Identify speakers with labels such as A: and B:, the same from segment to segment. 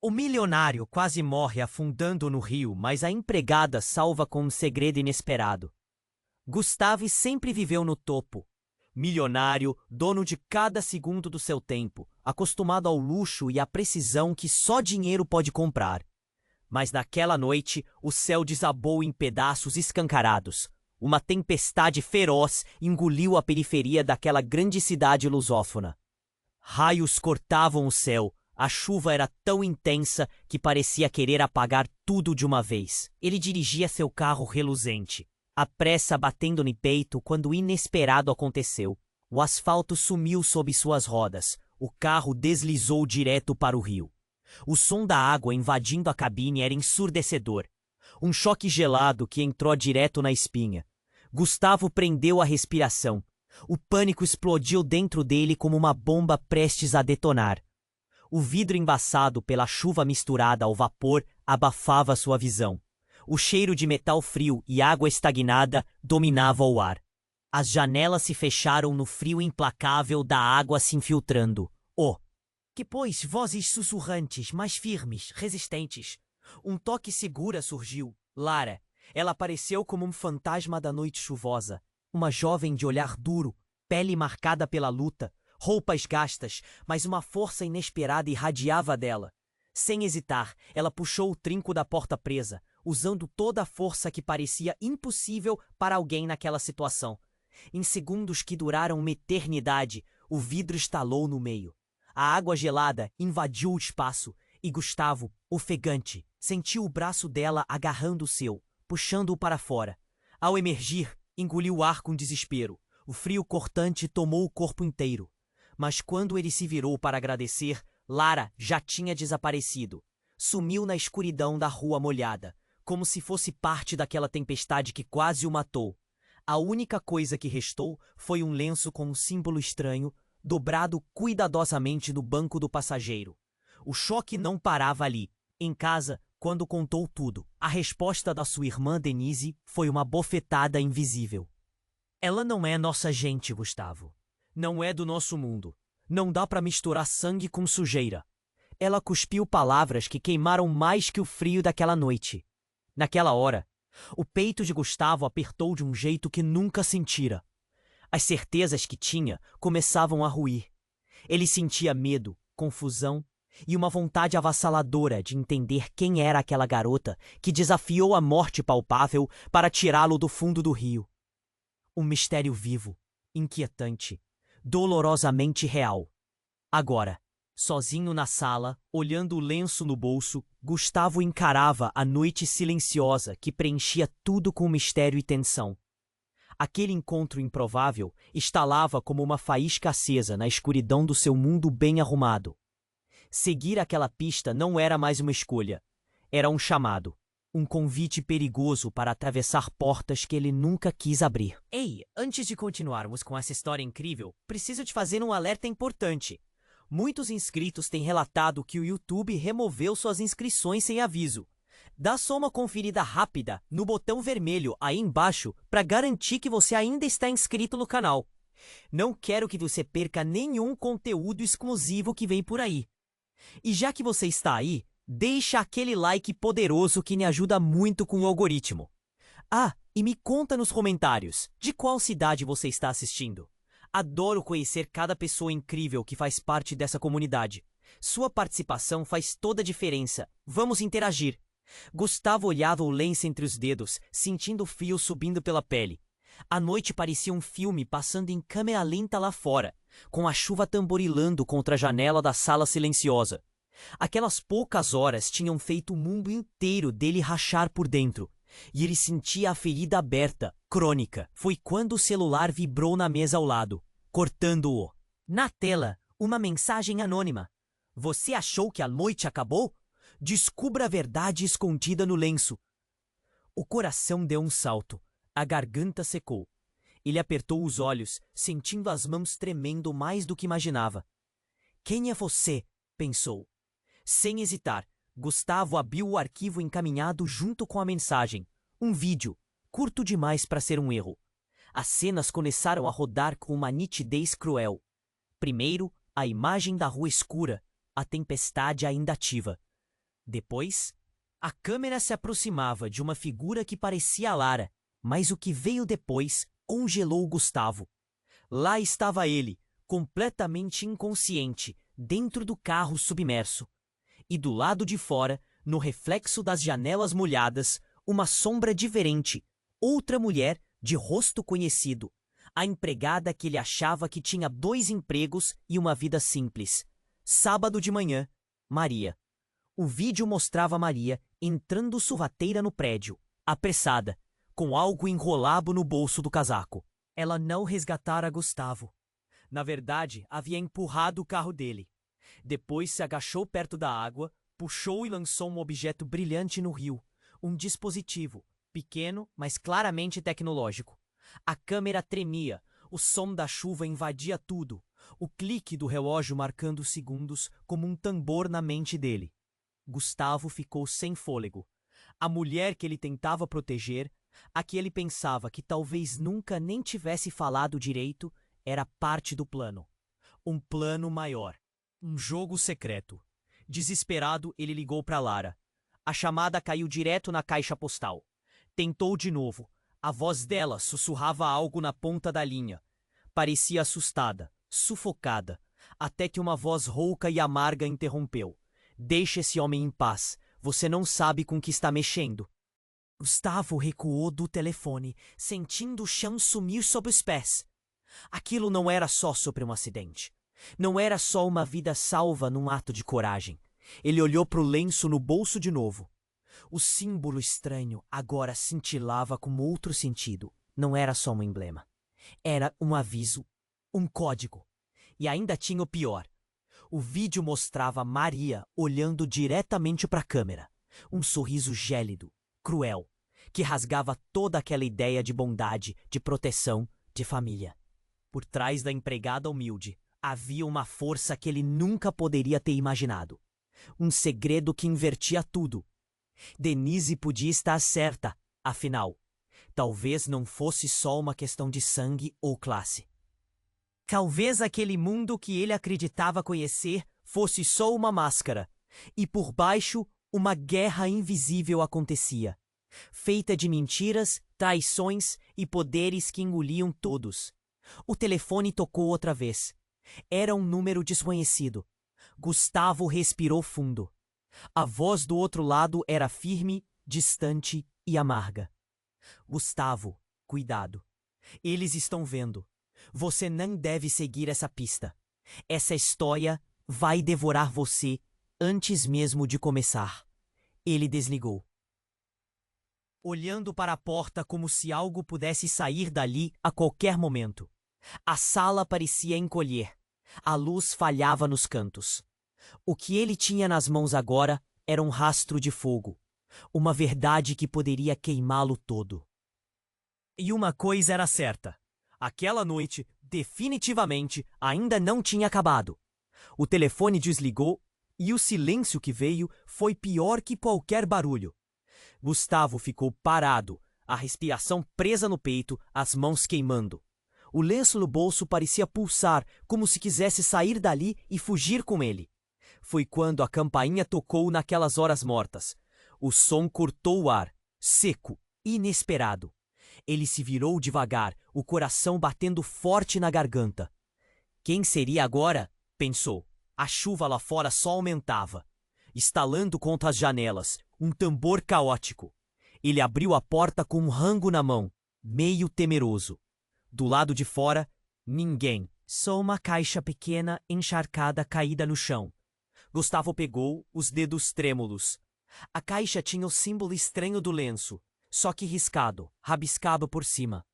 A: O milionário quase morre afundando no rio, mas a empregada salva com um segredo inesperado. Gustave sempre viveu no topo. Milionário, dono de cada segundo do seu tempo, acostumado ao luxo e à precisão que só dinheiro pode comprar. Mas naquela noite, o céu desabou em pedaços escancarados. Uma tempestade feroz engoliu a periferia daquela grande cidade lusófona. Raios cortavam o céu. A chuva era tão intensa que parecia querer apagar tudo de uma vez. Ele dirigia seu carro reluzente, a pressa batendo no peito quando o inesperado aconteceu. O asfalto sumiu sob suas rodas. O carro deslizou direto para o rio. O som da água invadindo a cabine era ensurdecedor. Um choque gelado que entrou direto na espinha. Gustavo prendeu a respiração. O pânico explodiu dentro dele como uma bomba prestes a detonar. O vidro embaçado pela chuva misturada ao vapor abafava sua visão. O cheiro de metal frio e água estagnada dominava o ar. As janelas se fecharam no frio implacável da água se infiltrando. Que pôs vozes sussurrantes, mais firmes, resistentes. Um toque segura surgiu. Lara. Ela apareceu como um fantasma da noite chuvosa. Uma jovem de olhar duro, pele marcada pela luta, roupas gastas, mas uma força inesperada irradiava dela. Sem hesitar, ela puxou o trinco da porta presa, usando toda a força que parecia impossível para alguém naquela situação. Em segundos que duraram uma eternidade, o vidro estalou no meio. A água gelada invadiu o espaço e Gustavo, ofegante, sentiu o braço dela agarrando o seu, puxando-o para fora. Ao emergir, engoliu o ar com desespero. O frio cortante tomou o corpo inteiro. Mas quando ele se virou para agradecer, Lara já tinha desaparecido. Sumiu na escuridão da rua molhada, como se fosse parte daquela tempestade que quase o matou. A única coisa que restou foi um lenço com um símbolo estranho, dobrado cuidadosamente no banco do passageiro. O choque não parava ali. Em casa, quando contou tudo, a resposta da sua irmã Denise foi uma bofetada invisível. Ela não é nossa gente, Gustavo. Não é do nosso mundo. Não dá para misturar sangue com sujeira. Ela cuspiu palavras que queimaram mais que o frio daquela noite. Naquela hora, o peito de Gustavo apertou de um jeito que nunca sentira. As certezas que tinha começavam a ruir. Ele sentia medo, confusão e uma vontade avassaladora de entender quem era aquela garota que desafiou a morte palpável para tirá-lo do fundo do rio. Um mistério vivo, inquietante, dolorosamente real. Agora, sozinho na sala, olhando o lenço no bolso, Gustavo encarava a noite silenciosa que preenchia tudo com mistério e tensão. Aquele encontro improvável estalava como uma faísca acesa na escuridão do seu mundo bem arrumado. Seguir aquela pista não era mais uma escolha. Era um chamado. Um convite perigoso para atravessar portas que ele nunca quis abrir. Ei, antes de continuarmos com essa história incrível, preciso te fazer um alerta importante. Muitos inscritos têm relatado que o YouTube removeu suas inscrições sem aviso. Dá só uma conferida rápida no botão vermelho aí embaixo para garantir que você ainda está inscrito no canal. Não quero que você perca nenhum conteúdo exclusivo que vem por aí. E já que você está aí, deixa aquele like poderoso que me ajuda muito com o algoritmo. Ah, e me conta nos comentários de qual cidade você está assistindo. Adoro conhecer cada pessoa incrível que faz parte dessa comunidade. Sua participação faz toda a diferença. Vamos interagir. Gustavo olhava o lenço entre os dedos, sentindo o frio subindo pela pele. A noite parecia um filme passando em câmera lenta lá fora, com a chuva tamborilando contra a janela da sala silenciosa. Aquelas poucas horas tinham feito o mundo inteiro dele rachar por dentro, e ele sentia a ferida aberta, crônica. Foi quando o celular vibrou na mesa ao lado, cortando-o. Na tela, uma mensagem anônima. Você achou que a noite acabou? Descubra a verdade escondida no lenço. O coração deu um salto. A garganta secou. Ele apertou os olhos, sentindo as mãos tremendo mais do que imaginava. Quem é você? Pensou. Sem hesitar, Gustavo abriu o arquivo encaminhado junto com a mensagem. Um vídeo, curto demais para ser um erro. As cenas começaram a rodar com uma nitidez cruel. Primeiro, a imagem da rua escura, a tempestade ainda ativa. Depois, a câmera se aproximava de uma figura que parecia Lara, mas o que veio depois congelou Gustavo. Lá estava ele, completamente inconsciente, dentro do carro submerso. E do lado de fora, no reflexo das janelas molhadas, uma sombra diferente, outra mulher de rosto conhecido, a empregada que ele achava que tinha 2 empregos e uma vida simples. Sábado de manhã, Maria. O vídeo mostrava Maria entrando sorrateira no prédio, apressada, com algo enrolado no bolso do casaco. Ela não resgatara Gustavo. Na verdade, havia empurrado o carro dele. Depois se agachou perto da água, puxou e lançou um objeto brilhante no rio, um dispositivo, pequeno, mas claramente tecnológico. A câmera tremia, o som da chuva invadia tudo, o clique do relógio marcando segundos como um tambor na mente dele. Gustavo ficou sem fôlego. A mulher que ele tentava proteger, a que ele pensava que talvez nunca nem tivesse falado direito, era parte do plano. Um plano maior. Um jogo secreto. Desesperado, ele ligou para Lara. A chamada caiu direto na caixa postal. Tentou de novo. A voz dela sussurrava algo na ponta da linha. Parecia assustada, sufocada, até que uma voz rouca e amarga interrompeu. Deixe esse homem em paz. Você não sabe com que está mexendo. Gustavo recuou do telefone, sentindo o chão sumir sob os pés. Aquilo não era só sobre um acidente. Não era só uma vida salva num ato de coragem. Ele olhou para o lenço no bolso de novo. O símbolo estranho agora cintilava com outro sentido. Não era só um emblema. Era um aviso, um código. E ainda tinha o pior. O vídeo mostrava Maria olhando diretamente para a câmera. Um sorriso gélido, cruel, que rasgava toda aquela ideia de bondade, de proteção, de família. Por trás da empregada humilde, havia uma força que ele nunca poderia ter imaginado. Um segredo que invertia tudo. Denise podia estar certa, afinal. Talvez não fosse só uma questão de sangue ou classe. Talvez aquele mundo que ele acreditava conhecer fosse só uma máscara, e por baixo uma guerra invisível acontecia, feita de mentiras, traições e poderes que engoliam todos. O telefone tocou outra vez. Era um número desconhecido. Gustavo respirou fundo. A voz do outro lado era firme, distante e amarga. Gustavo, cuidado. Eles estão vendo. Você não deve seguir essa pista. Essa história vai devorar você antes mesmo de começar. Ele desligou. Olhando para a porta como se algo pudesse sair dali a qualquer momento. A sala parecia encolher. A luz falhava nos cantos. O que ele tinha nas mãos agora era um rastro de fogo. Uma verdade que poderia queimá-lo todo. E uma coisa era certa. Aquela noite, definitivamente, ainda não tinha acabado. O telefone desligou e o silêncio que veio foi pior que qualquer barulho. Gustavo ficou parado, a respiração presa no peito, as mãos queimando. O lenço no bolso parecia pulsar, como se quisesse sair dali e fugir com ele. Foi quando a campainha tocou naquelas horas mortas. O som cortou o ar, seco, inesperado. Ele se virou devagar, o coração batendo forte na garganta. Quem seria agora? Pensou. A chuva lá fora só aumentava, estalando contra as janelas, um tambor caótico. Ele abriu a porta com um rango na mão, meio temeroso. Do lado de fora, ninguém. Só uma caixa pequena, encharcada, caída no chão. Gustavo pegou, os dedos trêmulos. A caixa tinha o símbolo estranho do lenço, só que riscado, rabiscado por cima.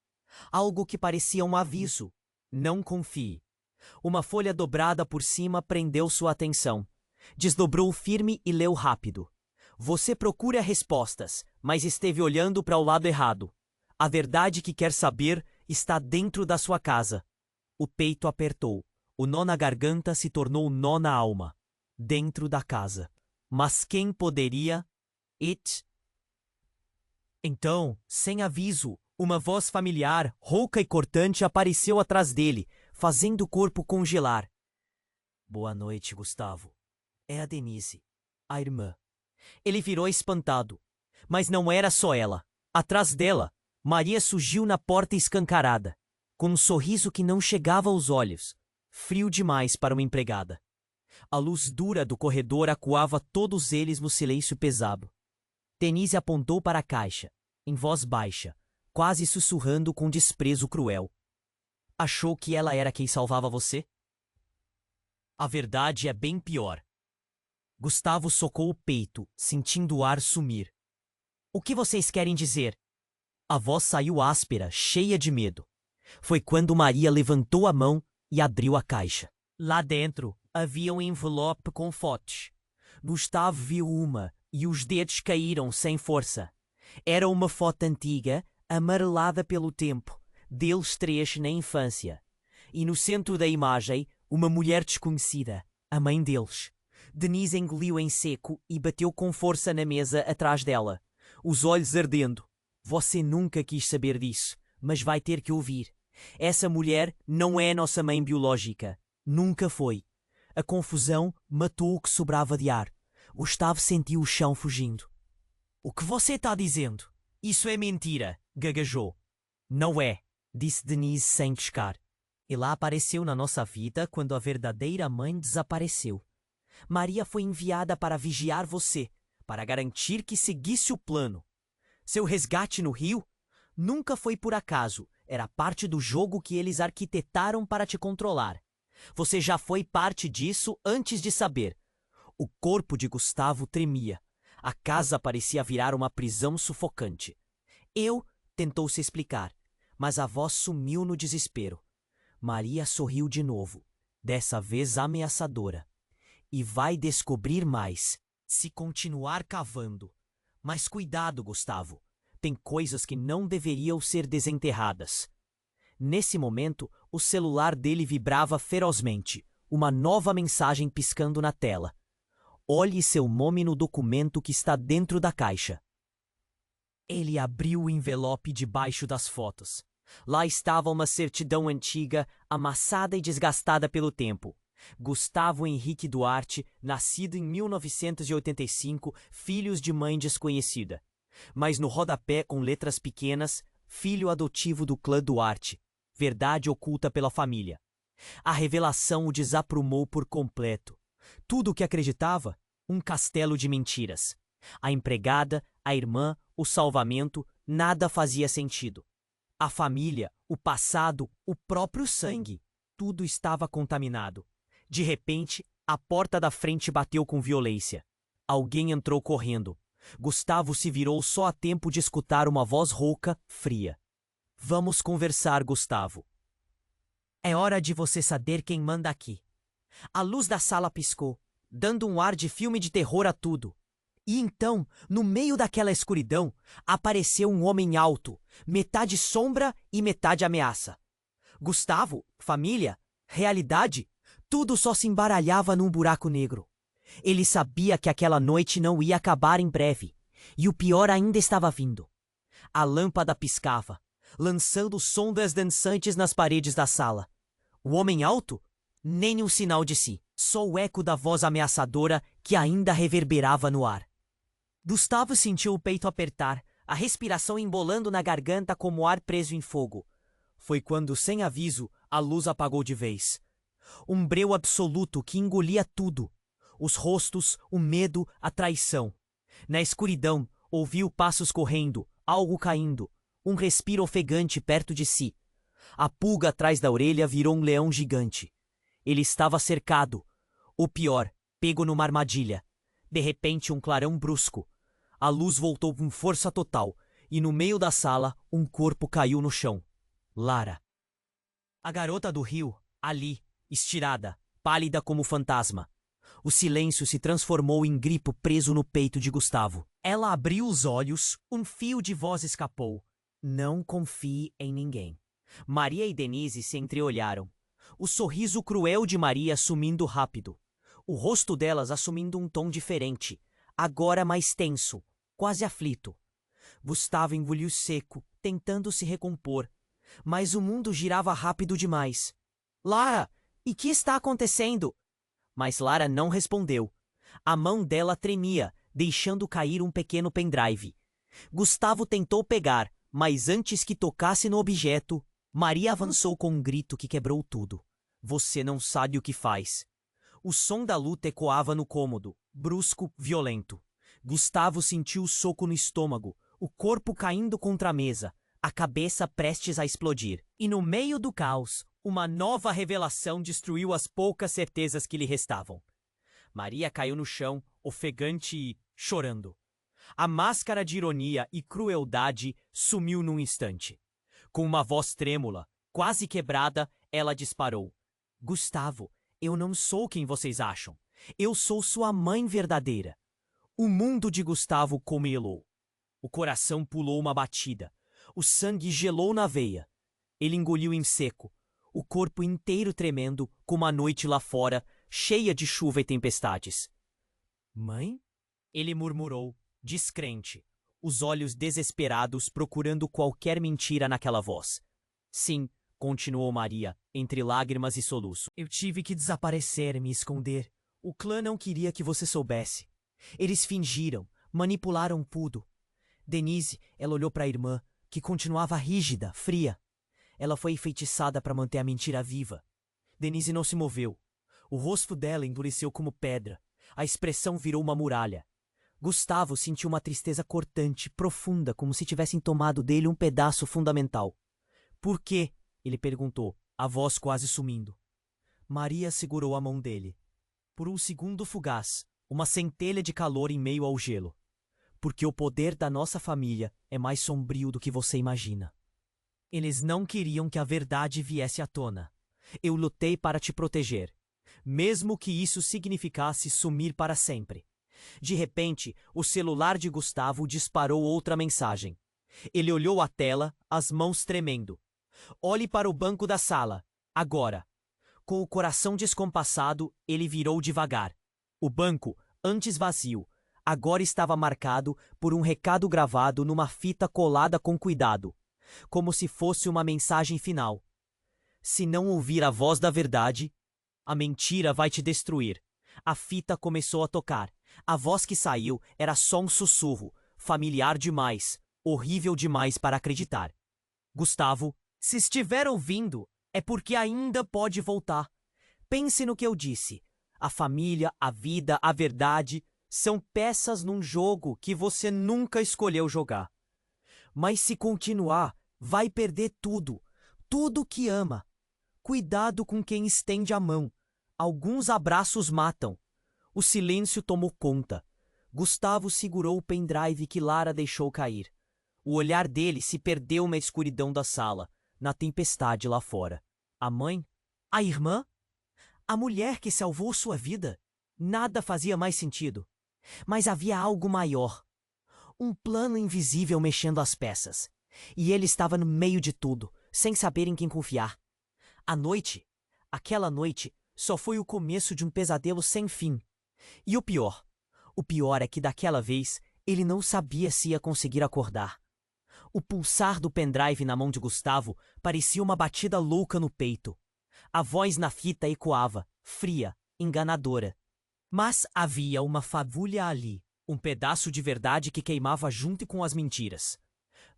A: Algo que parecia um aviso. Não confie. Uma folha dobrada por cima prendeu sua atenção. Desdobrou firme e leu rápido. Você procura respostas, mas esteve olhando para o lado errado. A verdade que quer saber está dentro da sua casa. O peito apertou. O nó na garganta se tornou um nó na alma. Dentro da casa. Mas quem poderia? Então, sem aviso, uma voz familiar, rouca e cortante apareceu atrás dele, fazendo o corpo congelar. Boa noite, Gustavo. É a Denise, a irmã. Ele virou espantado. Mas não era só ela. Atrás dela, Maria surgiu na porta escancarada, com um sorriso que não chegava aos olhos, frio demais para uma empregada. A luz dura do corredor acuava todos eles no silêncio pesado. Denise apontou para a caixa, em voz baixa, quase sussurrando com desprezo cruel. Achou que ela era quem salvava você? A verdade é bem pior. Gustavo socou o peito, sentindo o ar sumir. O que vocês querem dizer? A voz saiu áspera, cheia de medo. Foi quando Maria levantou a mão e abriu a caixa. Lá dentro havia um envelope com fotos. Gustavo viu uma e os dedos caíram sem força. Era uma foto antiga, amarelada pelo tempo, deles três na infância. E no centro da imagem, uma mulher desconhecida, a mãe deles. Denise engoliu em seco e bateu com força na mesa atrás dela, os olhos ardendo. Você nunca quis saber disso, mas vai ter que ouvir. Essa mulher não é nossa mãe biológica. Nunca foi. A confusão matou o que sobrava de ar. Gustavo sentiu o chão fugindo. O que você está dizendo? Isso é mentira, gaguejou. Não é, disse Denise sem piscar. Ela apareceu na nossa vida quando a verdadeira mãe desapareceu. Maria foi enviada para vigiar você, para garantir que seguisse o plano. Seu resgate no Rio nunca foi por acaso, era parte do jogo que eles arquitetaram para te controlar. Você já foi parte disso antes de saber. O corpo de Gustavo tremia. A casa parecia virar uma prisão sufocante. Tentou se explicar, mas a voz sumiu no desespero. Maria sorriu de novo, dessa vez ameaçadora. E vai descobrir mais, se continuar cavando. Mas cuidado, Gustavo. Tem coisas que não deveriam ser desenterradas. Nesse momento, o celular dele vibrava ferozmente, uma nova mensagem piscando na tela. Olhe seu nome no documento que está dentro da caixa. Ele abriu o envelope debaixo das fotos. Lá estava uma certidão antiga, amassada e desgastada pelo tempo. Gustavo Henrique Duarte, nascido em 1985, filhos de mãe desconhecida. Mas no rodapé, com letras pequenas, filho adotivo do clã Duarte, verdade oculta pela família. A revelação o desaprumou por completo. Tudo o que acreditava, um castelo de mentiras. A empregada, a irmã, o salvamento, nada fazia sentido. A família, o passado, o próprio sangue, tudo estava contaminado. De repente, a porta da frente bateu com violência. Alguém entrou correndo. Gustavo se virou só a tempo de escutar uma voz rouca, fria. Vamos conversar, Gustavo. É hora de você saber quem manda aqui. A luz da sala piscou, dando um ar de filme de terror a tudo. E então, no meio daquela escuridão, apareceu um homem alto, metade sombra e metade ameaça. Gustavo, família, realidade, tudo só se embaralhava num buraco negro. Ele sabia que aquela noite não ia acabar em breve, e o pior ainda estava vindo. A lâmpada piscava, lançando sombras dançantes nas paredes da sala. O homem alto? Nem um sinal de si, só o eco da voz ameaçadora que ainda reverberava no ar. Gustavo sentiu o peito apertar, a respiração embolando na garganta como ar preso em fogo. Foi quando, sem aviso, a luz apagou de vez. Um breu absoluto que engolia tudo. Os rostos, o medo, a traição. Na escuridão, ouviu passos correndo, algo caindo, um respiro ofegante perto de si. A pulga atrás da orelha virou um leão gigante. Ele estava cercado. O pior, pego numa armadilha. De repente, um clarão brusco. A luz voltou com força total, e no meio da sala, um corpo caiu no chão. Lara. A garota do rio, ali, estirada, pálida como fantasma. O silêncio se transformou em grito preso no peito de Gustavo. Ela abriu os olhos, um fio de voz escapou. Não confie em ninguém. Maria e Denise se entreolharam. O sorriso cruel de Maria sumindo rápido. O rosto delas assumindo um tom diferente, agora mais tenso, quase aflito. Gustavo engoliu seco, tentando se recompor. Mas o mundo girava rápido demais. Lara, e que está acontecendo? Mas Lara não respondeu. A mão dela tremia, deixando cair um pequeno pendrive. Gustavo tentou pegar, mas antes que tocasse no objeto, Maria avançou com um grito que quebrou tudo. Você não sabe o que faz. O som da luta ecoava no cômodo, brusco, violento. Gustavo sentiu o soco no estômago, o corpo caindo contra a mesa, a cabeça prestes a explodir. E no meio do caos, uma nova revelação destruiu as poucas certezas que lhe restavam. Maria caiu no chão, ofegante e chorando. A máscara de ironia e crueldade sumiu num instante. Com uma voz trêmula, quase quebrada, ela disparou. Gustavo, eu não sou quem vocês acham. Eu sou sua mãe verdadeira. O mundo de Gustavo comelou. O coração pulou uma batida. O sangue gelou na veia. Ele engoliu em seco, o corpo inteiro tremendo, como a noite lá fora, cheia de chuva e tempestades. Mãe? Ele murmurou, descrente, os olhos desesperados procurando qualquer mentira naquela voz. Sim, continuou Maria, entre lágrimas e soluço. Eu tive que desaparecer e me esconder. O clã não queria que você soubesse. Eles fingiram, manipularam tudo. Denise, ela olhou para a irmã, que continuava rígida, fria. Ela foi enfeitiçada para manter a mentira viva. Denise não se moveu. O rosto dela endureceu como pedra. A expressão virou uma muralha. Gustavo sentiu uma tristeza cortante, profunda, como se tivessem tomado dele um pedaço fundamental. Por quê? Ele perguntou, a voz quase sumindo. Maria segurou a mão dele. Por um segundo fugaz, uma centelha de calor em meio ao gelo. Porque o poder da nossa família é mais sombrio do que você imagina. Eles não queriam que a verdade viesse à tona. Eu lutei para te proteger, mesmo que isso significasse sumir para sempre. De repente, o celular de Gustavo disparou outra mensagem. Ele olhou a tela, as mãos tremendo. Olhe para o banco da sala, agora. Com o coração descompassado, ele virou devagar. O banco, antes vazio, agora estava marcado por um recado gravado numa fita colada com cuidado, como se fosse uma mensagem final. Se não ouvir a voz da verdade, a mentira vai te destruir. A fita começou a tocar. A voz que saiu era só um sussurro, familiar demais, horrível demais para acreditar. Gustavo, se estiver ouvindo, é porque ainda pode voltar. Pense no que eu disse. A família, a vida, a verdade são peças num jogo que você nunca escolheu jogar. Mas se continuar, vai perder tudo, tudo que ama. Cuidado com quem estende a mão. Alguns abraços matam. O silêncio tomou conta. Gustavo segurou o pendrive que Lara deixou cair. O olhar dele se perdeu na escuridão da sala, na tempestade lá fora. A mãe? A irmã? A mulher que salvou sua vida? Nada fazia mais sentido. Mas havia algo maior. Um plano invisível mexendo as peças. E ele estava no meio de tudo, sem saber em quem confiar. A noite, aquela noite, só foi o começo de um pesadelo sem fim. E o pior é que daquela vez ele não sabia se ia conseguir acordar. O pulsar do pendrive na mão de Gustavo parecia uma batida louca no peito. A voz na fita ecoava, fria, enganadora. Mas havia uma fagulha ali, um pedaço de verdade que queimava junto com as mentiras.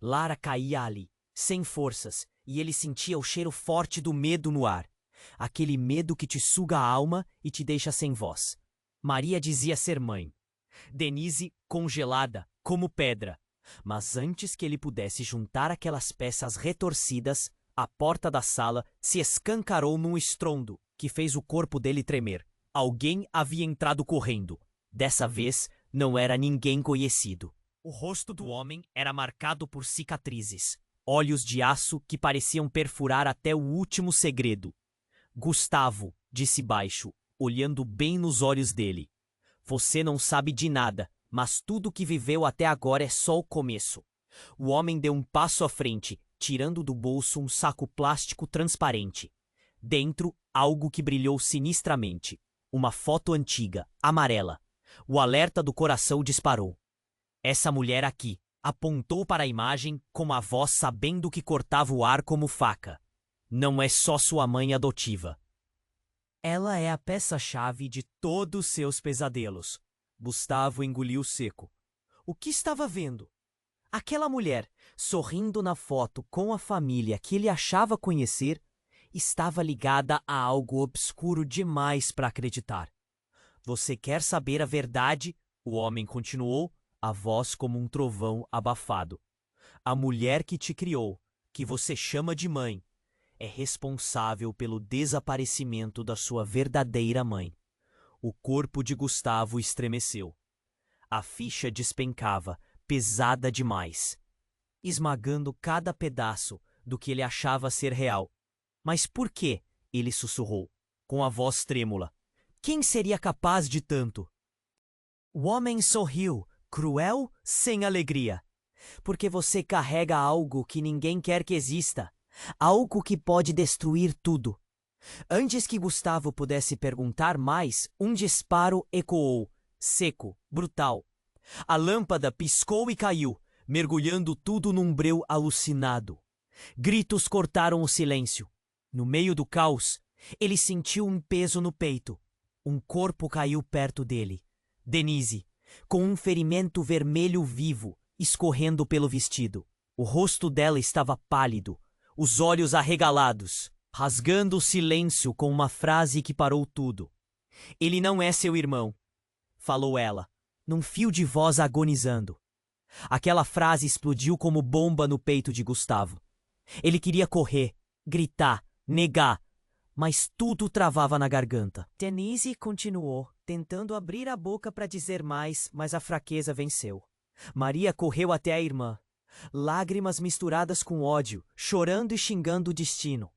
A: Lara caía ali, sem forças, e ele sentia o cheiro forte do medo no ar. Aquele medo que te suga a alma e te deixa sem voz. Maria dizia ser mãe. Denise, congelada, como pedra. Mas antes que ele pudesse juntar aquelas peças retorcidas, a porta da sala se escancarou num estrondo que fez o corpo dele tremer. Alguém havia entrado correndo. Dessa vez, não era ninguém conhecido. O rosto do homem era marcado por cicatrizes, olhos de aço que pareciam perfurar até o último segredo. Gustavo, disse baixo, olhando bem nos olhos dele. Você não sabe de nada, mas tudo que viveu até agora é só o começo. O homem deu um passo à frente, tirando do bolso um saco plástico transparente. Dentro, algo que brilhou sinistramente. Uma foto antiga, amarela. O alerta do coração disparou. Essa mulher aqui, apontou para a imagem com a voz sabendo que cortava o ar como faca. Não é só sua mãe adotiva. Ela é a peça-chave de todos seus pesadelos. Gustavo engoliu seco. O que estava vendo? Aquela mulher, sorrindo na foto com a família que ele achava conhecer, estava ligada a algo obscuro demais para acreditar. Você quer saber a verdade? O homem continuou, a voz como um trovão abafado. A mulher que te criou, que você chama de mãe, é responsável pelo desaparecimento da sua verdadeira mãe. O corpo de Gustavo estremeceu. A ficha despencava, pesada demais, esmagando cada pedaço do que ele achava ser real. Mas por quê? Ele sussurrou, com a voz trêmula. Quem seria capaz de tanto? O homem sorriu, cruel, sem alegria. Porque você carrega algo que ninguém quer que exista. Algo que pode destruir tudo. Antes que Gustavo pudesse perguntar mais, um disparo ecoou, seco, brutal. A lâmpada piscou e caiu, mergulhando tudo num breu alucinado. Gritos cortaram o silêncio. No meio do caos, ele sentiu um peso no peito. Um corpo caiu perto dele. Denise, com um ferimento vermelho vivo, escorrendo pelo vestido. O rosto dela estava pálido, os olhos arregalados, rasgando o silêncio com uma frase que parou tudo. Ele não é seu irmão, falou ela, num fio de voz agonizando. Aquela frase explodiu como bomba no peito de Gustavo. Ele queria correr, gritar, negar, mas tudo travava na garganta. Denise continuou, tentando abrir a boca para dizer mais, mas a fraqueza venceu. Maria correu até a irmã, lágrimas misturadas com ódio, chorando e xingando o destino.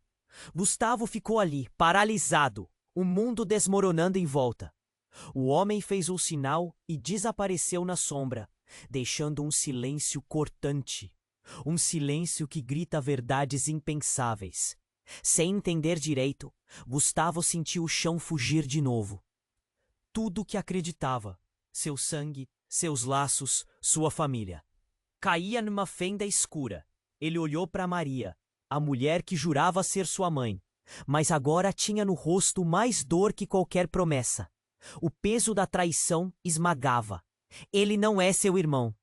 A: Gustavo ficou ali, paralisado, o mundo desmoronando em volta. O homem fez o sinal e desapareceu na sombra, deixando um silêncio cortante. Um silêncio que grita verdades impensáveis. Sem entender direito, Gustavo sentiu o chão fugir de novo. Tudo o que acreditava, seu sangue, seus laços, sua família, caía numa fenda escura. Ele olhou para Maria, a mulher que jurava ser sua mãe, mas agora tinha no rosto mais dor que qualquer promessa. O peso da traição esmagava. Ele não é seu irmão.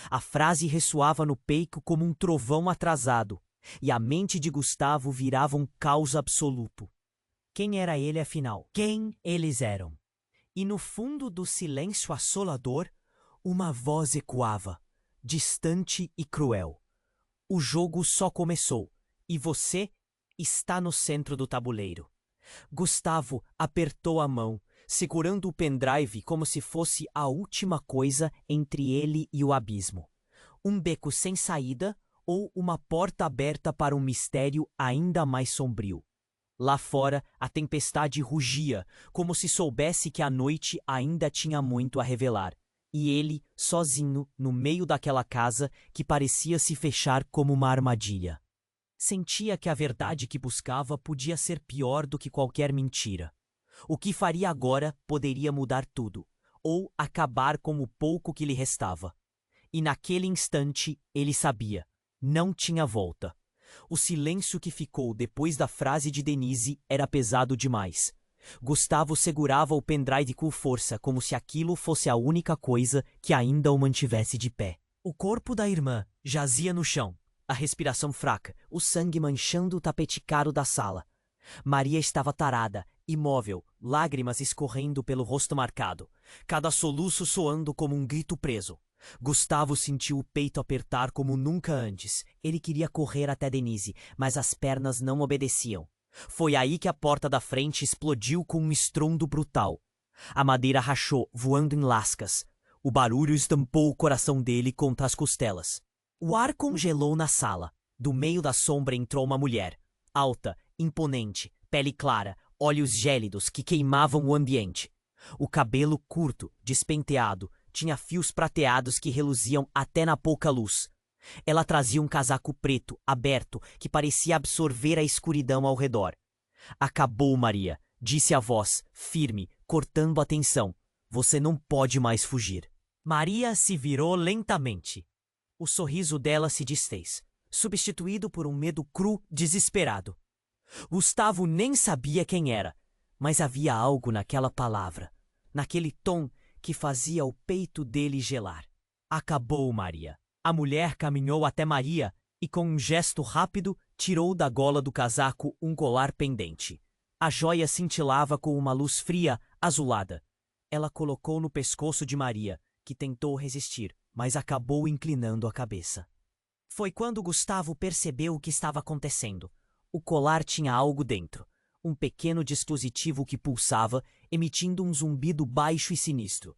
A: A frase ressoava no peito como um trovão atrasado, e a mente de Gustavo virava um caos absoluto. Quem era ele, afinal? Quem eles eram? E no fundo do silêncio assolador, uma voz ecoava, distante e cruel. O jogo só começou, e você está no centro do tabuleiro. Gustavo apertou a mão, segurando o pendrive como se fosse a última coisa entre ele e o abismo. Um beco sem saída ou uma porta aberta para um mistério ainda mais sombrio. Lá fora, a tempestade rugia, como se soubesse que a noite ainda tinha muito a revelar. E ele, sozinho, no meio daquela casa que parecia se fechar como uma armadilha. Sentia que a verdade que buscava podia ser pior do que qualquer mentira. O que faria agora poderia mudar tudo, ou acabar com o pouco que lhe restava. E naquele instante ele sabia, não tinha volta. O silêncio que ficou depois da frase de Denise era pesado demais. Gustavo segurava o pendrive com força, como se aquilo fosse a única coisa que ainda o mantivesse de pé. O corpo da irmã jazia no chão, a respiração fraca, o sangue manchando o tapete caro da sala. Maria estava tarada, imóvel, lágrimas escorrendo pelo rosto marcado, cada soluço soando como um grito preso. Gustavo sentiu o peito apertar como nunca antes. Ele queria correr até Denise, mas as pernas não obedeciam. Foi aí que a porta da frente explodiu com um estrondo brutal. A madeira rachou, voando em lascas. O barulho estampou o coração dele contra as costelas. O ar congelou na sala. Do meio da sombra entrou uma mulher, alta, imponente, pele clara, olhos gélidos que queimavam o ambiente. O cabelo curto, despenteado, tinha fios prateados que reluziam até na pouca luz. Ela trazia um casaco preto, aberto, que parecia absorver a escuridão ao redor. Acabou, Maria, disse a voz, firme, cortando a tensão. Você não pode mais fugir. Maria se virou lentamente. O sorriso dela se desfez, substituído por um medo cru, desesperado. Gustavo nem sabia quem era, mas havia algo naquela palavra, naquele tom que fazia o peito dele gelar. Acabou, Maria. A mulher caminhou até Maria e, com um gesto rápido, tirou da gola do casaco um colar pendente. A joia cintilava com uma luz fria, azulada. Ela colocou no pescoço de Maria, que tentou resistir, mas acabou inclinando a cabeça. Foi quando Gustavo percebeu o que estava acontecendo. O colar tinha algo dentro, um pequeno dispositivo que pulsava, emitindo um zumbido baixo e sinistro.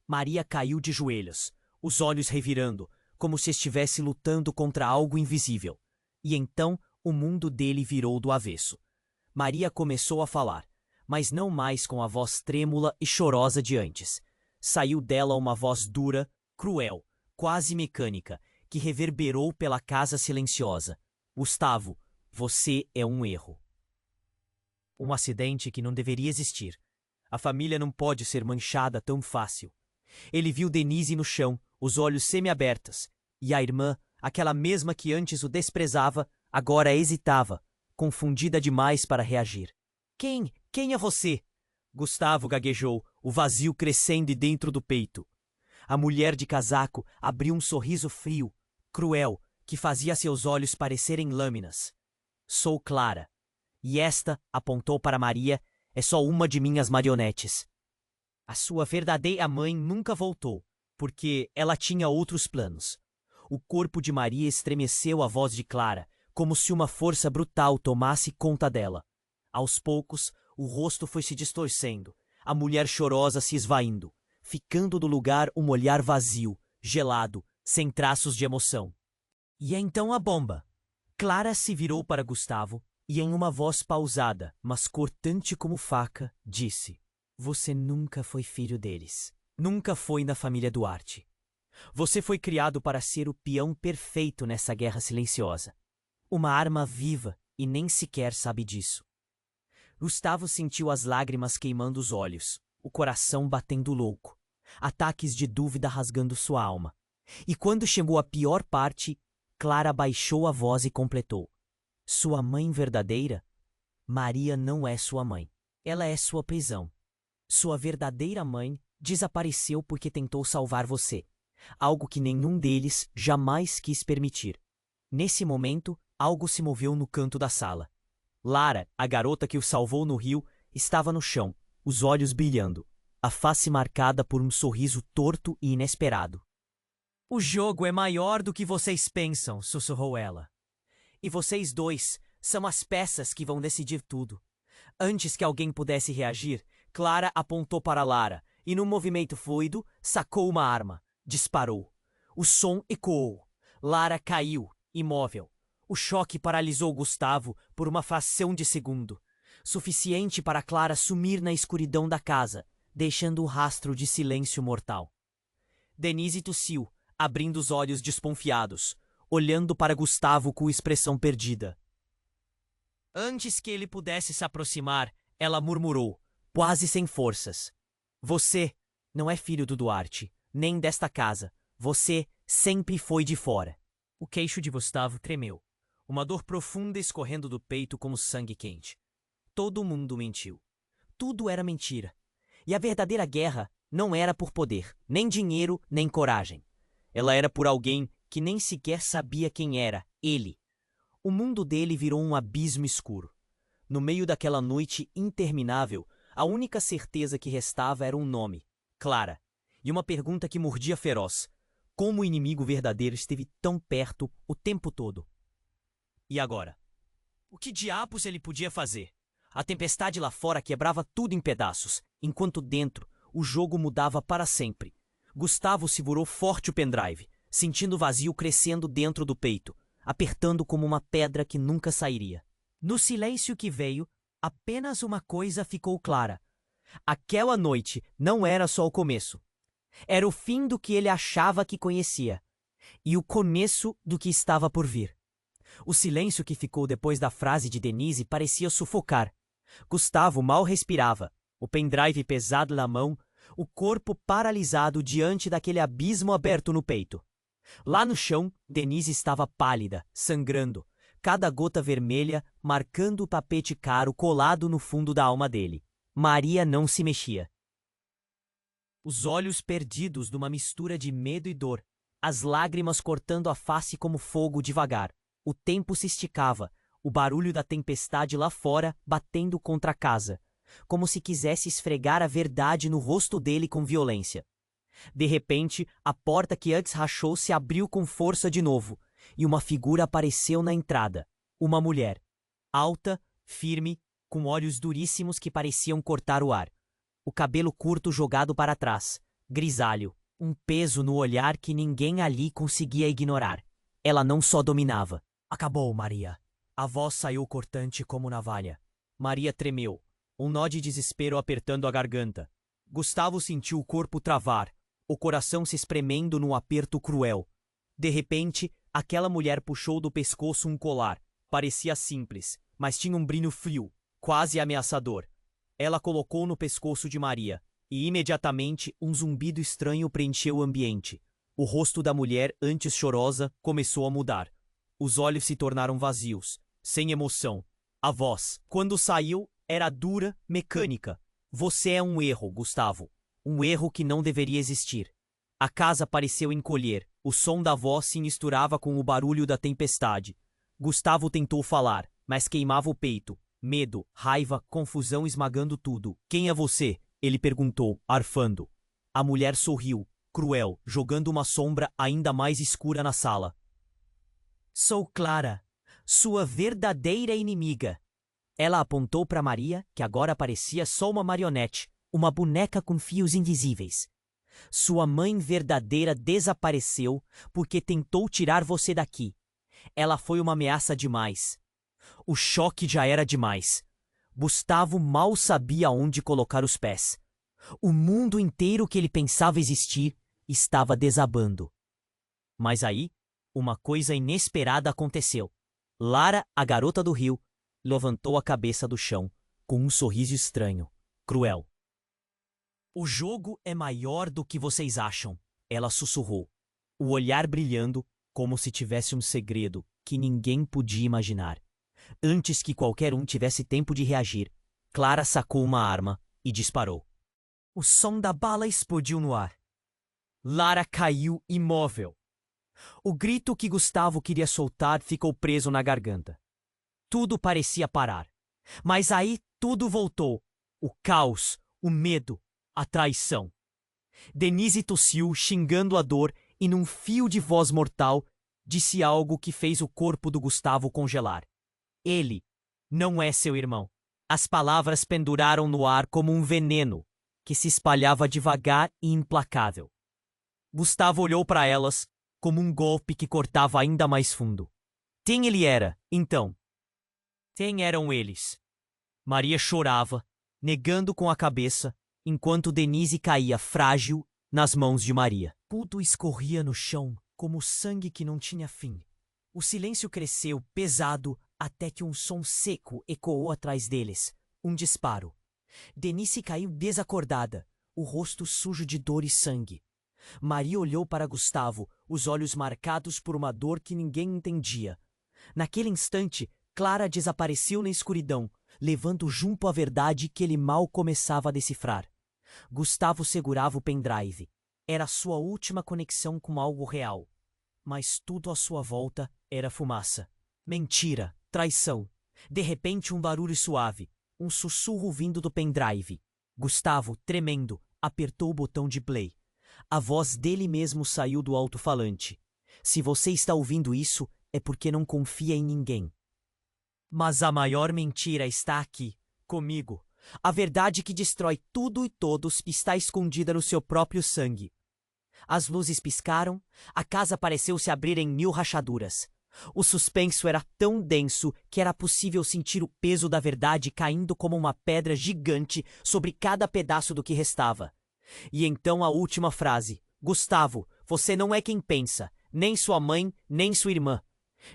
A: Maria caiu de joelhos, os olhos revirando, como se estivesse lutando contra algo invisível. E então o mundo dele virou do avesso. Maria começou a falar, mas não mais com a voz trêmula e chorosa de antes. Saiu dela uma voz dura, cruel, quase mecânica, que reverberou pela casa silenciosa. Gustavo, você é um erro. Um acidente que não deveria existir. A família não pode ser manchada tão fácil. Ele viu Denise no chão, os olhos semiabertos, e a irmã, aquela mesma que antes o desprezava, agora hesitava, confundida demais para reagir. Quem é você? Gustavo gaguejou, o vazio crescendo dentro do peito. A mulher de casaco abriu um sorriso frio, cruel, que fazia seus olhos parecerem lâminas. Sou Clara. E esta, apontou para Maria, é só uma de minhas marionetes. A sua verdadeira mãe nunca voltou, porque ela tinha outros planos. O corpo de Maria estremeceu à voz de Clara, como se uma força brutal tomasse conta dela. Aos poucos, o rosto foi se distorcendo, a mulher chorosa se esvaindo, ficando no lugar um olhar vazio, gelado, sem traços de emoção. E então a bomba. Clara se virou para Gustavo e, em uma voz pausada, mas cortante como faca, disse: Você nunca foi filho deles. Nunca foi na família Duarte. Você foi criado para ser o peão perfeito nessa guerra silenciosa. Uma arma viva e nem sequer sabe disso. Gustavo sentiu as lágrimas queimando os olhos, o coração batendo louco, ataques de dúvida rasgando sua alma. E quando chegou a pior parte, Clara baixou a voz e completou: Sua mãe verdadeira? Maria não é sua mãe. Ela é sua prisão. Sua verdadeira mãe desapareceu porque tentou salvar você, algo que nenhum deles jamais quis permitir. Nesse momento, algo se moveu no canto da sala. Lara, a garota que o salvou no rio, estava no chão, os olhos brilhando, a face marcada por um sorriso torto e inesperado. O jogo é maior do que vocês pensam, sussurrou ela. E vocês dois são as peças que vão decidir tudo. Antes que alguém pudesse reagir, Clara apontou para Lara e, num movimento fluido, sacou uma arma. Disparou. O som ecoou. Lara caiu, imóvel. O choque paralisou Gustavo por uma fração de segundo, suficiente para Clara sumir na escuridão da casa, deixando o rastro de silêncio mortal. Denise tossiu, abrindo os olhos desconfiados, olhando para Gustavo com expressão perdida. Antes que ele pudesse se aproximar, ela murmurou, quase sem forças: Você não é filho do Duarte, nem desta casa. Você sempre foi de fora. O queixo de Gustavo tremeu, uma dor profunda escorrendo do peito como sangue quente. Todo mundo mentiu. Tudo era mentira. E a verdadeira guerra não era por poder, nem dinheiro, nem coragem. Ela era por alguém que nem sequer sabia quem era, ele. O mundo dele virou um abismo escuro. No meio daquela noite interminável, a única certeza que restava era um nome, Clara, e uma pergunta que mordia feroz: como o inimigo verdadeiro esteve tão perto o tempo todo? E agora? O que diabos ele podia fazer? A tempestade lá fora quebrava tudo em pedaços, enquanto dentro o jogo mudava para sempre. Gustavo segurou forte o pendrive, sentindo o vazio crescendo dentro do peito, apertando como uma pedra que nunca sairia. No silêncio que veio, apenas uma coisa ficou clara. Aquela noite não era só o começo. Era o fim do que ele achava que conhecia, e o começo do que estava por vir. O silêncio que ficou depois da frase de Denise parecia sufocar. Gustavo mal respirava, o pendrive pesado na mão, o corpo paralisado diante daquele abismo aberto no peito. Lá no chão, Denise estava pálida, sangrando, cada gota vermelha marcando o tapete caro colado no fundo da alma dele. Maria não se mexia. os olhos perdidos numa mistura de medo e dor, as lágrimas cortando a face como fogo devagar. O tempo se esticava, o barulho da tempestade lá fora batendo contra a casa, como se quisesse esfregar a verdade no rosto dele com violência. De repente, a porta que antes rachou se abriu com força de novo, e uma figura apareceu na entrada. Uma mulher, alta, firme, com olhos duríssimos que pareciam cortar o ar. O cabelo curto jogado para trás, grisalho, um peso no olhar que ninguém ali conseguia ignorar. Ela não só dominava. Acabou, Maria. A voz saiu cortante como navalha. Maria tremeu, um nó de desespero apertando a garganta. Gustavo sentiu o corpo travar, o coração se espremendo num aperto cruel. De repente, aquela mulher puxou do pescoço um colar. Parecia simples, mas tinha um brilho frio, quase ameaçador. Ela colocou no pescoço de Maria, e imediatamente um zumbido estranho preencheu o ambiente. O rosto da mulher, antes chorosa, começou a mudar. Os olhos se tornaram vazios, sem emoção. A voz, quando saiu, era dura, mecânica. Você é um erro, Gustavo. Um erro que não deveria existir. A casa pareceu encolher. O som da voz se misturava com o barulho da tempestade. Gustavo tentou falar, mas queimava o peito. Medo, raiva, confusão esmagando tudo. Quem é você? Ele perguntou, arfando. A mulher sorriu, cruel, jogando uma sombra ainda mais escura na sala. Sou Clara, sua verdadeira inimiga. Ela apontou para Maria, que agora parecia só uma marionete, uma boneca com fios invisíveis. Sua mãe verdadeira desapareceu porque tentou tirar você daqui. Ela foi uma ameaça demais. O choque já era demais. Gustavo mal sabia onde colocar os pés. O mundo inteiro que ele pensava existir estava desabando. Mas aí, uma coisa inesperada aconteceu. Lara, a garota do rio, levantou a cabeça do chão, com um sorriso estranho, cruel. O jogo é maior do que vocês acham, ela sussurrou, o olhar brilhando como se tivesse um segredo que ninguém podia imaginar. Antes que qualquer um tivesse tempo de reagir, Clara sacou uma arma e disparou. O som da bala explodiu no ar. Lara caiu imóvel. O grito que Gustavo queria soltar ficou preso na garganta. Tudo parecia parar. Mas aí tudo voltou. O caos, o medo, a traição. Denise tossiu, xingando a dor, e num fio de voz mortal, disse algo que fez o corpo do Gustavo congelar. Ele não é seu irmão. As palavras penduraram no ar como um veneno, que se espalhava devagar e implacável. Gustavo olhou para elas, como um golpe que cortava ainda mais fundo. Quem ele era, então? Quem eram eles? Maria chorava, negando com a cabeça, enquanto Denise caía frágil nas mãos de Maria. Tudo escorria no chão, como sangue que não tinha fim. O silêncio cresceu, pesado, até que um som seco ecoou atrás deles. Um disparo. Denise caiu desacordada, o rosto sujo de dor e sangue. Maria olhou para Gustavo, os olhos marcados por uma dor que ninguém entendia. Naquele instante, Clara desapareceu na escuridão, levando junto a verdade que ele mal começava a decifrar. Gustavo segurava o pendrive. Era sua última conexão com algo real. Mas tudo à sua volta era fumaça. Mentira, traição. De repente, um barulho suave, um sussurro vindo do pendrive. Gustavo, tremendo, apertou o botão de play. A voz dele mesmo saiu do alto-falante. Se você está ouvindo isso, é porque não confia em ninguém. Mas a maior mentira está aqui, comigo. A verdade que destrói tudo e todos está escondida no seu próprio sangue. As luzes piscaram, a casa pareceu se abrir em 1000 rachaduras. O suspenso era tão denso que era possível sentir o peso da verdade caindo como uma pedra gigante sobre cada pedaço do que restava. E então a última frase. Gustavo, você não é quem pensa, nem sua mãe, nem sua irmã,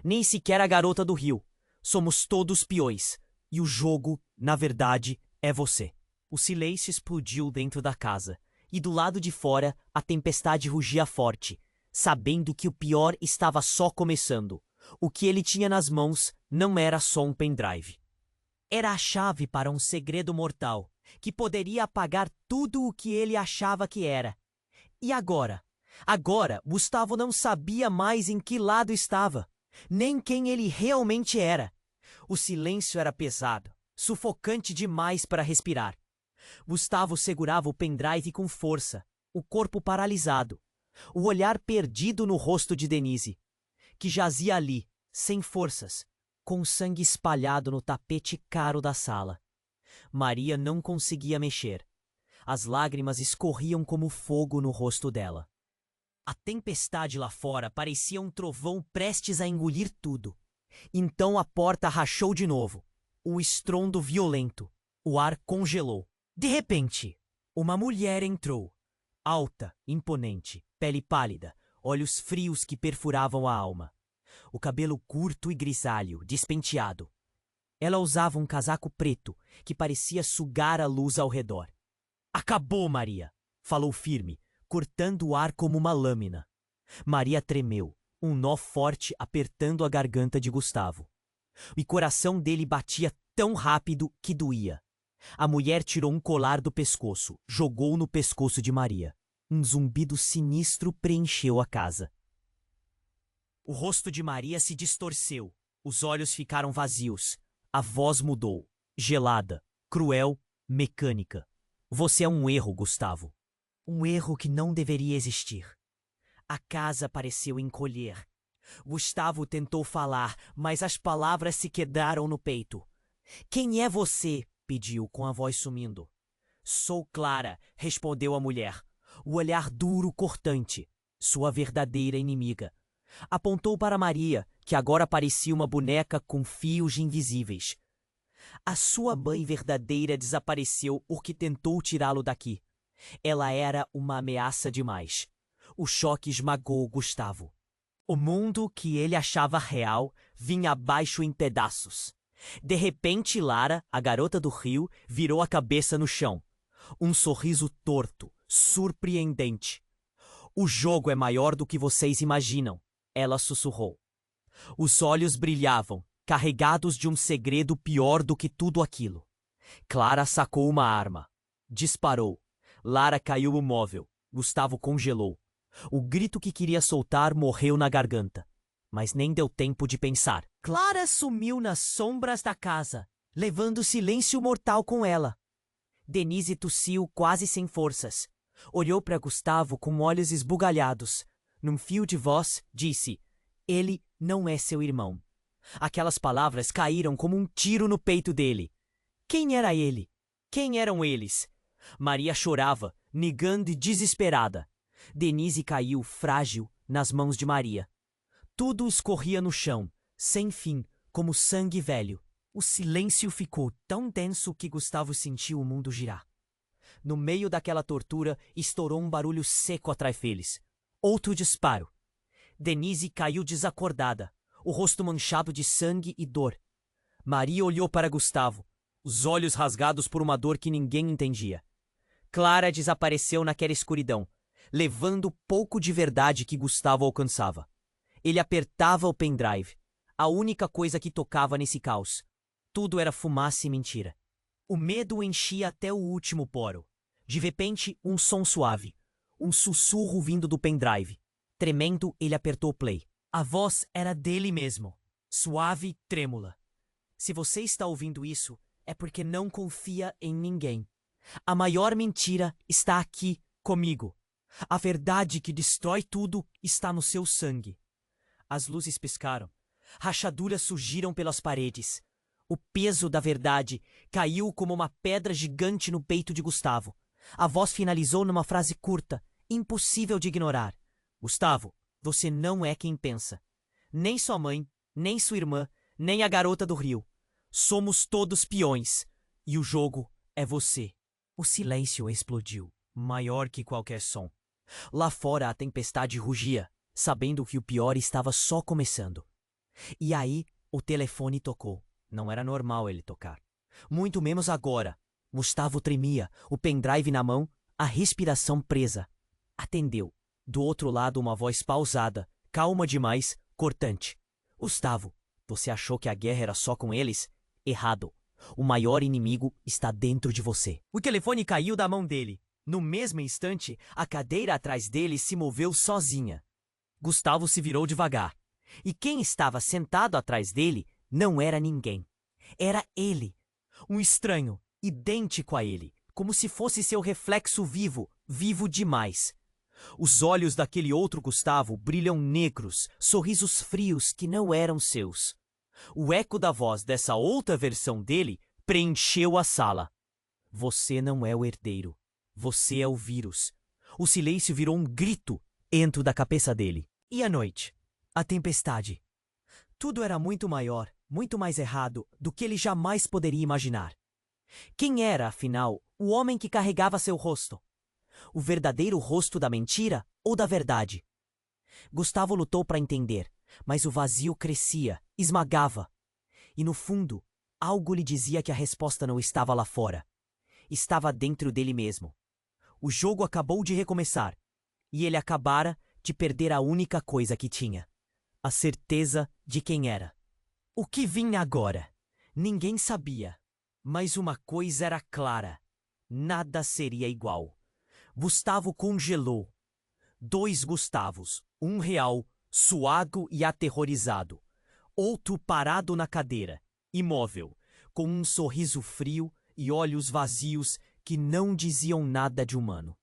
A: nem sequer a garota do rio. Somos todos peões, e o jogo, na verdade, é você. O silêncio explodiu dentro da casa, e do lado de fora a tempestade rugia forte, sabendo que o pior estava só começando. O que ele tinha nas mãos não era só um pendrive. Era a chave para um segredo mortal, que poderia apagar tudo o que ele achava que era. E agora? Agora, Gustavo não sabia mais em que lado estava, nem quem ele realmente era. O silêncio era pesado, sufocante demais para respirar. Gustavo segurava o pendrive com força, o corpo paralisado, o olhar perdido no rosto de Denise, que jazia ali, sem forças, com sangue espalhado no tapete caro da sala. Maria não conseguia mexer. As lágrimas escorriam como fogo no rosto dela. A tempestade lá fora parecia um trovão prestes a engolir tudo. Então a porta rachou de novo. O estrondo violento. O ar congelou. De repente, uma mulher entrou. Alta, imponente, pele pálida, olhos frios que perfuravam a alma. O cabelo curto e grisalho, despenteado. Ela usava um casaco preto que parecia sugar a luz ao redor. "Acabou, Maria!" falou firme, cortando o ar como uma lâmina. Maria tremeu, um nó forte apertando a garganta de Gustavo. O coração dele batia tão rápido que doía. A mulher tirou um colar do pescoço, jogou no pescoço de Maria. Um zumbido sinistro preencheu a casa. O rosto de Maria se distorceu, os olhos ficaram vazios. A voz mudou, gelada, cruel, mecânica. "Você é um erro, Gustavo. Um erro que não deveria existir." A casa pareceu encolher. Gustavo tentou falar, mas as palavras se quedaram no peito. "Quem é você?" pediu, com a voz sumindo. "Sou Clara", respondeu a mulher. O olhar duro, cortante. Sua verdadeira inimiga. Apontou para Maria, que agora parecia uma boneca com fios invisíveis. "A sua mãe verdadeira desapareceu porque tentou tirá-lo daqui. Ela era uma ameaça demais." O choque esmagou Gustavo. O mundo que ele achava real vinha abaixo em pedaços. De repente, Lara, a garota do rio, virou a cabeça no chão. Um sorriso torto, surpreendente. "O jogo é maior do que vocês imaginam", ela sussurrou. Os olhos brilhavam, carregados de um segredo pior do que tudo aquilo. Clara sacou uma arma. Disparou. Lara caiu no móvel. Gustavo congelou. O grito que queria soltar morreu na garganta. Mas nem deu tempo de pensar. Clara sumiu nas sombras da casa, levando silêncio mortal com ela. Denise tossiu quase sem forças. Olhou para Gustavo com olhos esbugalhados. Num fio de voz, disse: "Ele não é seu irmão." Aquelas palavras caíram como um tiro no peito dele. Quem era ele? Quem eram eles? Maria chorava, negando e desesperada. Denise caiu, frágil, nas mãos de Maria. Tudo escorria no chão, sem fim, como sangue velho. O silêncio ficou tão denso que Gustavo sentiu o mundo girar. No meio daquela tortura, estourou um barulho seco atrás deles. Outro disparo. Denise caiu desacordada, o rosto manchado de sangue e dor. Maria olhou para Gustavo, os olhos rasgados por uma dor que ninguém entendia. Clara desapareceu naquela escuridão, levando o pouco de verdade que Gustavo alcançava. Ele apertava o pendrive, a única coisa que tocava nesse caos. Tudo era fumaça e mentira. O medo enchia até o último poro. De repente, um som suave. Um sussurro vindo do pendrive. Tremendo, ele apertou play. A voz era dele mesmo. Suave e trêmula. "Se você está ouvindo isso, é porque não confia em ninguém. A maior mentira está aqui, comigo. A verdade que destrói tudo está no seu sangue." As luzes piscaram. Rachaduras surgiram pelas paredes. O peso da verdade caiu como uma pedra gigante no peito de Gustavo. A voz finalizou numa frase curta, impossível de ignorar. "Gustavo, você não é quem pensa. Nem sua mãe, nem sua irmã, nem a garota do rio. Somos todos peões. E o jogo é você." O silêncio explodiu, maior que qualquer som. Lá fora a tempestade rugia, sabendo que o pior estava só começando. E aí o telefone tocou. Não era normal ele tocar. Muito menos agora. Gustavo tremia, o pendrive na mão, a respiração presa. Atendeu. Do outro lado uma voz pausada, calma demais, cortante. "Gustavo, você achou que a guerra era só com eles? Errado. O maior inimigo está dentro de você. O telefone caiu da mão dele. No mesmo instante, a cadeira atrás dele se moveu sozinha. Gustavo se virou devagar. E quem estava sentado atrás dele não era ninguém. Era ele. Um estranho, idêntico a ele, como se fosse seu reflexo vivo, vivo demais. Os olhos daquele outro Gustavo brilham negros, sorrisos frios que não eram seus. O eco da voz dessa outra versão dele preencheu a sala. Você não é o herdeiro. Você é o vírus. O silêncio virou um grito dentro da cabeça dele. E a noite? A tempestade. Tudo era muito maior, muito mais errado do que ele jamais poderia imaginar. Quem era, afinal, o homem que carregava seu rosto? O verdadeiro rosto da mentira ou da verdade? Gustavo lutou para entender, mas o vazio crescia, esmagava. E no fundo, algo lhe dizia que a resposta não estava lá fora. Estava dentro dele mesmo. O jogo acabou de recomeçar, e ele acabara de perder a única coisa que tinha: a certeza de quem era. O que vinha agora? Ninguém sabia. Mas uma coisa era clara: nada seria igual. Gustavo congelou. 2 Gustavos, um real, suado e aterrorizado. Outro parado na cadeira, imóvel, com um sorriso frio e olhos vazios que não diziam nada de humano.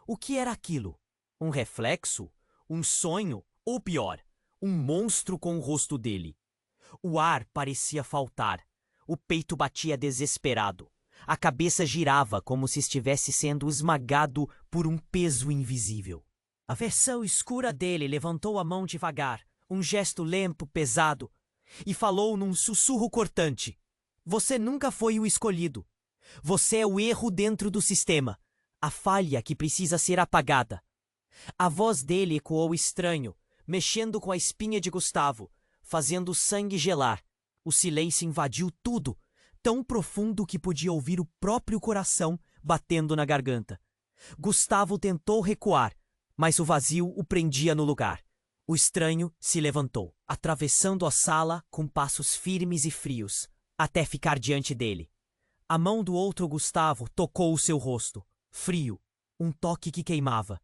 A: O que era aquilo? Um reflexo? Um sonho? Ou pior, um monstro com o rosto dele? O ar parecia faltar. O peito batia desesperado. A cabeça girava como se estivesse sendo esmagado por um peso invisível. A versão escura dele levantou a mão devagar, um gesto lento, pesado, e falou num sussurro cortante: Você nunca foi o escolhido. Você é o erro dentro do sistema, a falha que precisa ser apagada. A voz dele ecoou estranho, mexendo com a espinha de Gustavo, fazendo o sangue gelar. O silêncio invadiu tudo, tão profundo que podia ouvir o próprio coração batendo na garganta. Gustavo tentou recuar, mas o vazio o prendia no lugar. O estranho se levantou, atravessando a sala com passos firmes e frios, até ficar diante dele. A mão do outro Gustavo tocou o seu rosto, frio, um toque que queimava.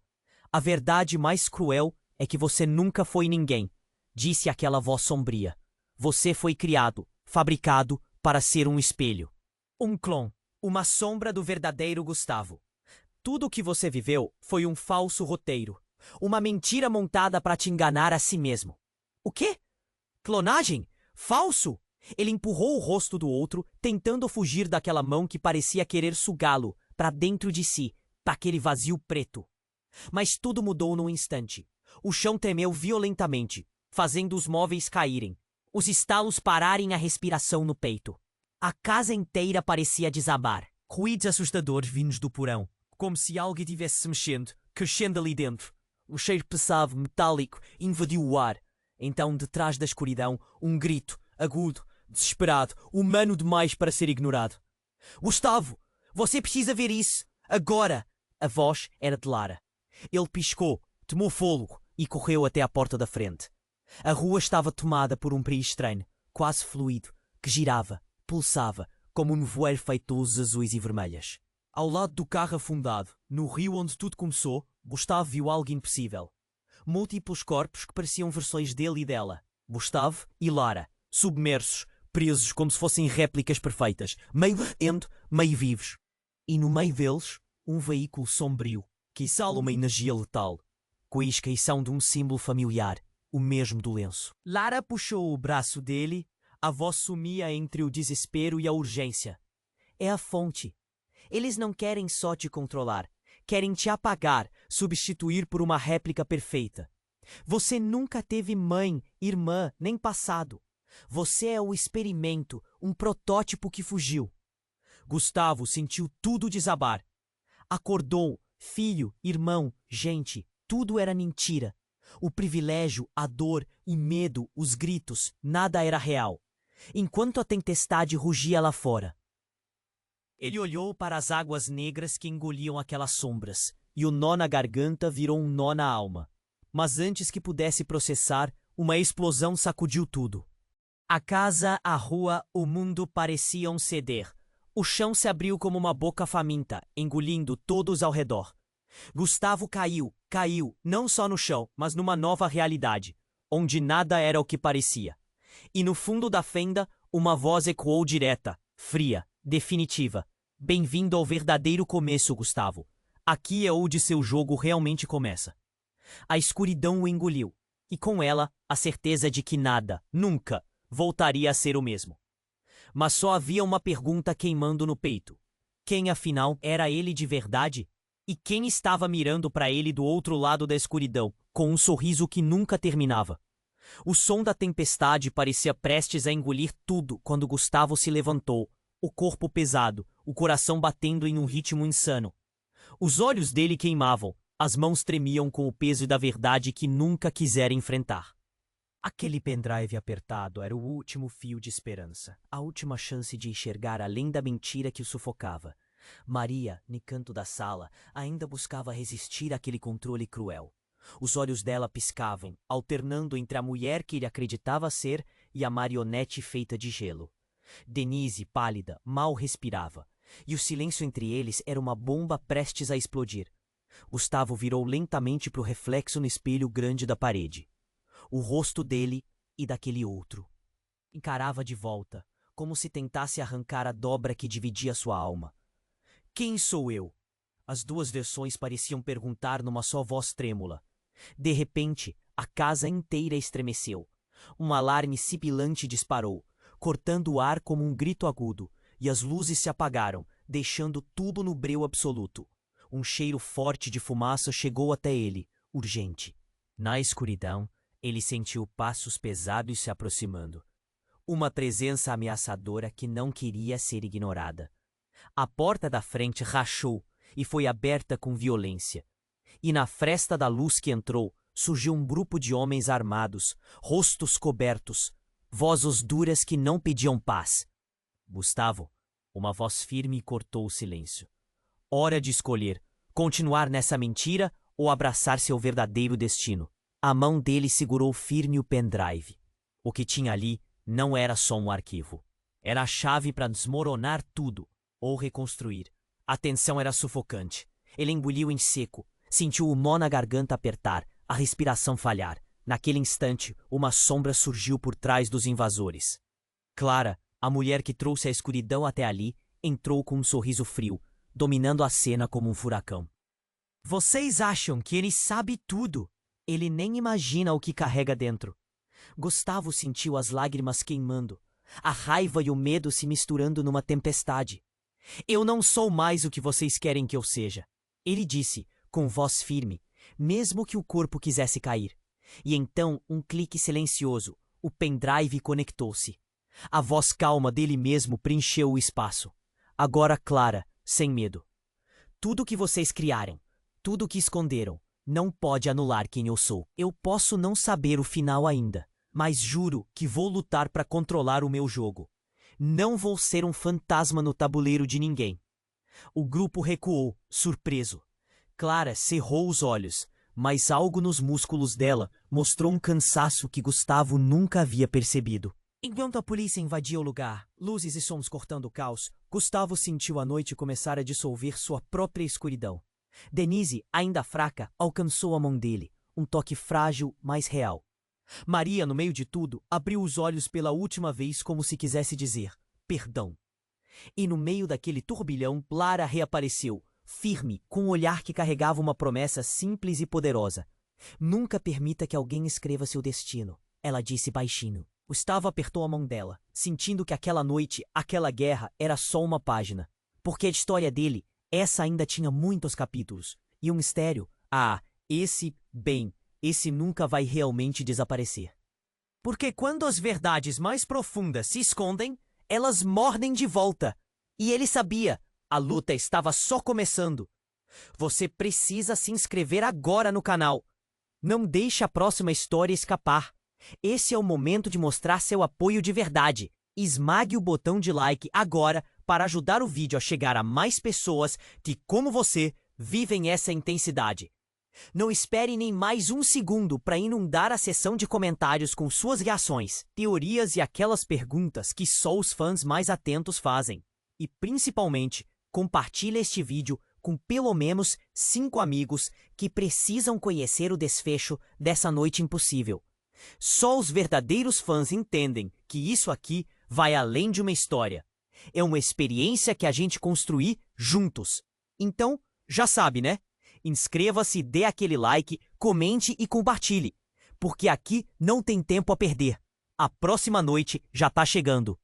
A: A verdade mais cruel é que você nunca foi ninguém, disse aquela voz sombria. Você foi criado, fabricado para ser um espelho. Um clone, uma sombra do verdadeiro Gustavo. Tudo o que você viveu foi um falso roteiro, uma mentira montada para te enganar a si mesmo. O quê? Clonagem? Falso? Ele empurrou o rosto do outro, tentando fugir daquela mão que parecia querer sugá-lo para dentro de si, para aquele vazio preto. Mas tudo mudou num instante. O chão tremeu violentamente, fazendo os móveis caírem, os estalos pararem a respiração no peito. A casa inteira parecia desabar. Ruídos assustadores vindos do porão, como se algo estivesse se mexendo, crescendo ali dentro. O cheiro pesado, metálico, invadiu o ar. Então, detrás da escuridão, um grito, agudo, desesperado, humano demais para ser ignorado. Gustavo, você precisa ver isso, agora! A voz era de Lara. Ele piscou, tomou fôlego e correu até à porta da frente. A rua estava tomada por um brilho estranho, quase fluido, que girava, pulsava, como um nevoeiro feito de luzes azuis e vermelhas. Ao lado do carro afundado, no rio onde tudo começou, Gustavo viu algo impossível. Múltiplos corpos que pareciam versões dele e dela. Gustavo e Lara, submersos, presos como se fossem réplicas perfeitas, meio morrendo, meio vivos. E no meio deles, um veículo sombrio, que exala uma energia letal, com a inscrição de um símbolo familiar, o mesmo do lenço. Lara puxou o braço dele, a voz sumia entre o desespero e a urgência. É a fonte. Eles não querem só te controlar, querem te apagar, substituir por uma réplica perfeita. Você nunca teve mãe, irmã, nem passado. Você é o experimento, um protótipo que fugiu. Gustavo sentiu tudo desabar. Acordou, filho, irmão, gente, tudo era mentira. O privilégio, a dor, o medo, os gritos, nada era real. Enquanto a tempestade rugia lá fora. Ele olhou para as águas negras que engoliam aquelas sombras, e o nó na garganta virou um nó na alma. Mas antes que pudesse processar, uma explosão sacudiu tudo. A casa, a rua, o mundo pareciam ceder. O chão se abriu como uma boca faminta, engolindo todos ao redor. Gustavo caiu, não só no chão, mas numa nova realidade, onde nada era o que parecia. E no fundo da fenda, uma voz ecoou direta, fria, definitiva. Bem-vindo ao verdadeiro começo, Gustavo. Aqui é onde seu jogo realmente começa. A escuridão o engoliu, e com ela, a certeza de que nada, nunca, voltaria a ser o mesmo. Mas só havia uma pergunta queimando no peito. Quem, afinal, era ele de verdade? E quem estava mirando para ele do outro lado da escuridão, com um sorriso que nunca terminava? O som da tempestade parecia prestes a engolir tudo quando Gustavo se levantou, o corpo pesado, o coração batendo em um ritmo insano. Os olhos dele queimavam, as mãos tremiam com o peso da verdade que nunca quisera enfrentar. Aquele pendrive apertado era o último fio de esperança, a última chance de enxergar além da mentira que o sufocava. Maria, no canto da sala, ainda buscava resistir àquele controle cruel. Os olhos dela piscavam, alternando entre a mulher que ele acreditava ser e a marionete feita de gelo. Denise, pálida, mal respirava, e o silêncio entre eles era uma bomba prestes a explodir. Gustavo virou lentamente para o reflexo no espelho grande da parede. O rosto dele e daquele outro. Encarava de volta, como se tentasse arrancar a dobra que dividia sua alma. Quem sou eu? As duas versões pareciam perguntar numa só voz trêmula. De repente, a casa inteira estremeceu. Um alarme sibilante disparou, cortando o ar como um grito agudo, e as luzes se apagaram, deixando tudo no breu absoluto. Um cheiro forte de fumaça chegou até ele, urgente. Na escuridão, ele sentiu passos pesados se aproximando. Uma presença ameaçadora que não queria ser ignorada. A porta da frente rachou e foi aberta com violência. E na fresta da luz que entrou, surgiu um grupo de homens armados, rostos cobertos, vozes duras que não pediam paz. Gustavo, uma voz firme cortou o silêncio. Hora de escolher, continuar nessa mentira ou abraçar seu verdadeiro destino. A mão dele segurou firme o pendrive. O que tinha ali não era só um arquivo. Era a chave para desmoronar tudo, ou reconstruir. A tensão era sufocante. Ele engoliu em seco, sentiu o nó na garganta apertar, a respiração falhar. Naquele instante, uma sombra surgiu por trás dos invasores. Clara, a mulher que trouxe a escuridão até ali, entrou com um sorriso frio, dominando a cena como um furacão. Vocês acham que ele sabe tudo? Ele nem imagina o que carrega dentro. Gustavo sentiu as lágrimas queimando, a raiva e o medo se misturando numa tempestade. Eu não sou mais o que vocês querem que eu seja, ele disse, com voz firme, mesmo que o corpo quisesse cair. E então, um clique silencioso, o pendrive conectou-se. A voz calma dele mesmo preencheu o espaço. Agora clara, sem medo. Tudo que vocês criaram, tudo que esconderam, não pode anular quem eu sou. Eu posso não saber o final ainda, mas juro que vou lutar para controlar o meu jogo. Não vou ser um fantasma no tabuleiro de ninguém. O grupo recuou, surpreso. Clara cerrou os olhos, mas algo nos músculos dela mostrou um cansaço que Gustavo nunca havia percebido. Enquanto a polícia invadia o lugar, luzes e sons cortando o caos, Gustavo sentiu a noite começar a dissolver sua própria escuridão. Denise, ainda fraca, alcançou a mão dele, um toque frágil, mas real. Maria, no meio de tudo, abriu os olhos pela última vez como se quisesse dizer, perdão. E no meio daquele turbilhão, Lara reapareceu, firme, com um olhar que carregava uma promessa simples e poderosa. Nunca permita que alguém escreva seu destino, ela disse baixinho. Gustavo apertou a mão dela, sentindo que aquela noite, aquela guerra, era só uma página. Porque a história dele, essa ainda tinha muitos capítulos. E um mistério. Esse nunca vai realmente desaparecer. Porque quando as verdades mais profundas se escondem, elas mordem de volta. E ele sabia, a luta estava só começando. Você precisa se inscrever agora no canal. Não deixe a próxima história escapar. Esse é o momento de mostrar seu apoio de verdade. Esmague o botão de like agora para ajudar o vídeo a chegar a mais pessoas que, como você, vivem essa intensidade. Não espere nem mais um segundo para inundar a seção de comentários com suas reações, teorias e aquelas perguntas que só os fãs mais atentos fazem. E, principalmente, compartilhe este vídeo com pelo menos 5 amigos que precisam conhecer o desfecho dessa noite impossível. Só os verdadeiros fãs entendem que isso aqui vai além de uma história. É uma experiência que a gente construir juntos. Então, já sabe, né? Inscreva-se, dê aquele like, comente e compartilhe, porque aqui não tem tempo a perder. A próxima noite já tá chegando.